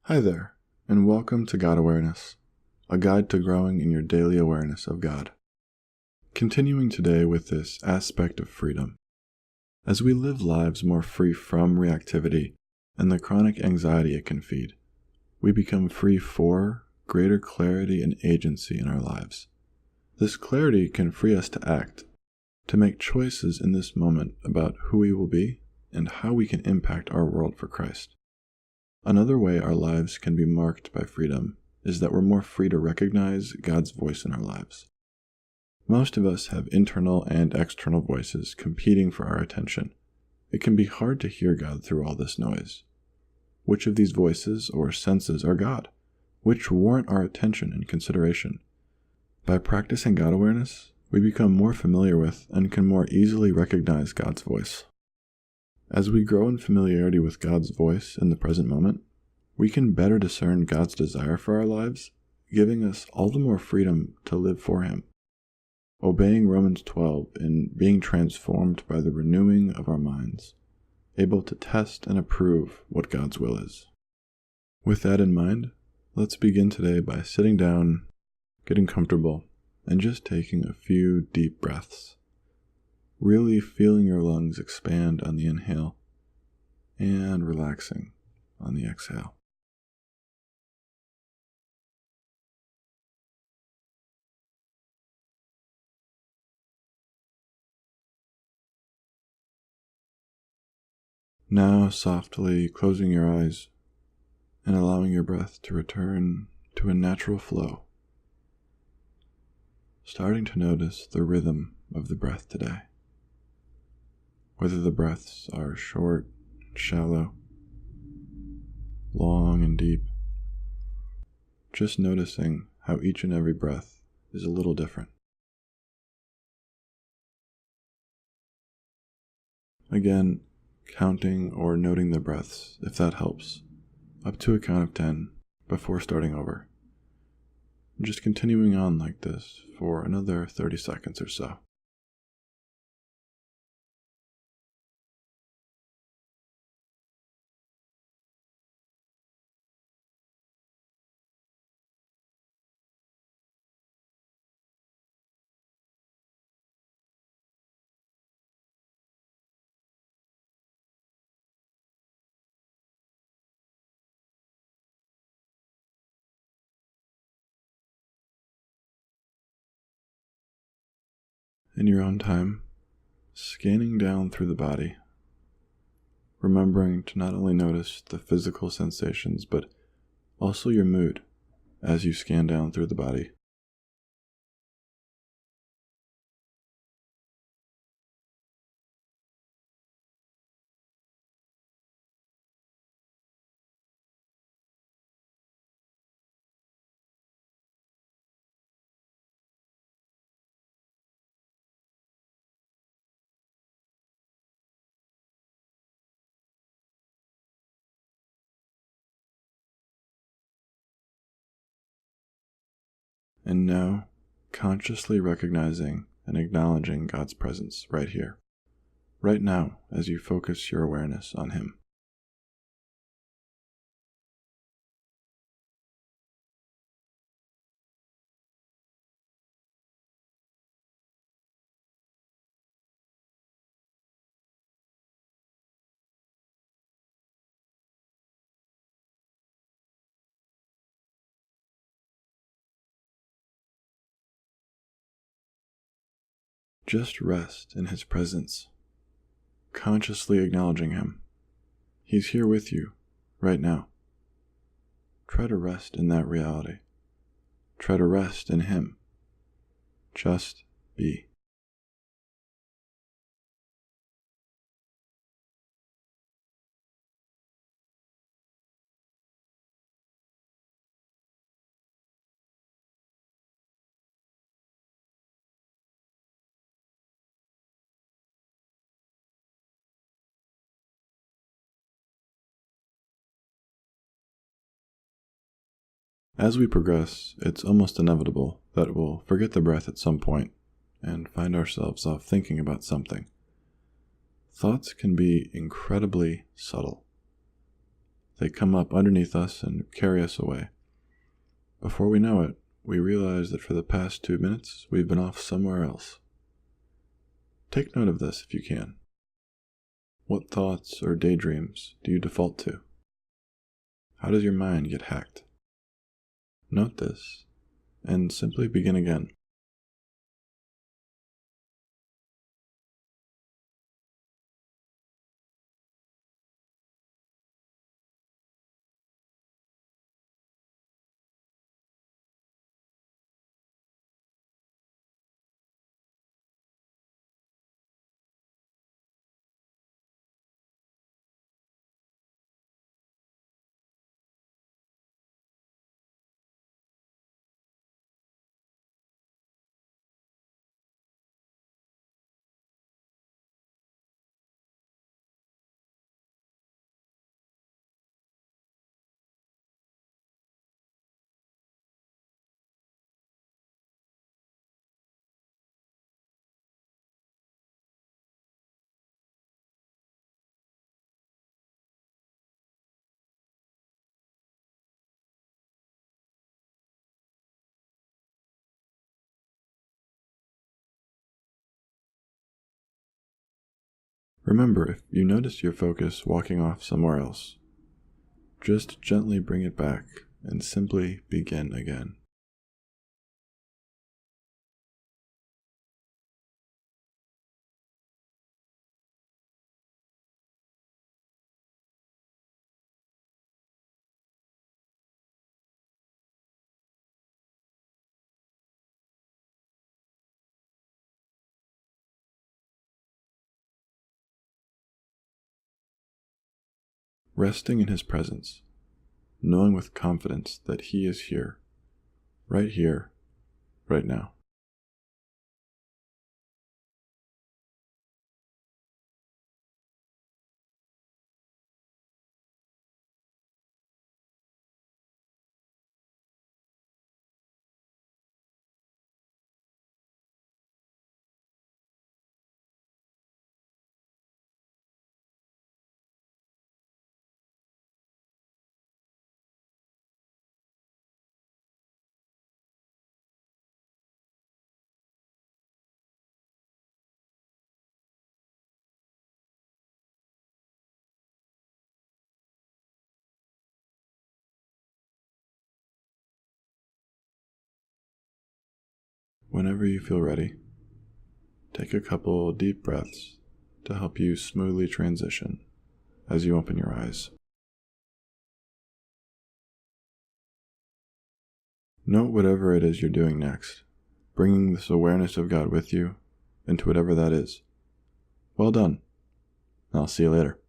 Hi there, and welcome to God Awareness, a guide to growing in your daily awareness of God. Continuing today with this aspect of freedom. As we live lives more free from reactivity and the chronic anxiety it can feed, we become free for greater clarity and agency in our lives. This clarity can free us to act, to make choices in this moment about who we will be and how we can impact our world for Christ. Another way our lives can be marked by freedom is that we're more free to recognize God's voice in our lives. Most of us have internal and external voices competing for our attention. It can be hard to hear God through all this noise. Which of these voices or senses are God? Which warrant our attention and consideration? By practicing God awareness, we become more familiar with and can more easily recognize God's voice. As we grow in familiarity with God's voice in the present moment, we can better discern God's desire for our lives, giving us all the more freedom to live for Him. Obeying Romans 12 in being transformed by the renewing of our minds, able to test and approve what God's will is. With that in mind, let's begin today by sitting down, getting comfortable, and just taking a few deep breaths. Really feeling your lungs expand on the inhale and relaxing on the exhale. Now softly closing your eyes and allowing your breath to return to a natural flow. Starting to notice the rhythm of the breath today. Whether the breaths are short and shallow, long and deep, just noticing how each and every breath is a little different. Again, counting or noting the breaths, if that helps, up to a count of 10 before starting over. Just continuing on like this for another 30 seconds or so. In your own time, scanning down through the body, remembering to not only notice the physical sensations, but also your mood as you scan down through the body. And now, consciously recognizing and acknowledging God's presence right here, right now, as you focus your awareness on Him. Just rest in His presence, consciously acknowledging Him. He's here with you right now. Try to rest in that reality. Try to rest in Him. Just be. As we progress, it's almost inevitable that we'll forget the breath at some point and find ourselves off thinking about something. Thoughts can be incredibly subtle. They come up underneath us and carry us away. Before we know it, we realize that for the past 2 minutes, we've been off somewhere else. Take note of this if you can. What thoughts or daydreams do you default to? How does your mind get hacked? Note this, and simply begin again. Remember, if you notice your focus walking off somewhere else, just gently bring it back and simply begin again. Resting in His presence, knowing with confidence that He is here, right now. Whenever you feel ready, take a couple deep breaths to help you smoothly transition as you open your eyes. Note whatever it is you're doing next, bringing this awareness of God with you into whatever that is. Well done. I'll see you later.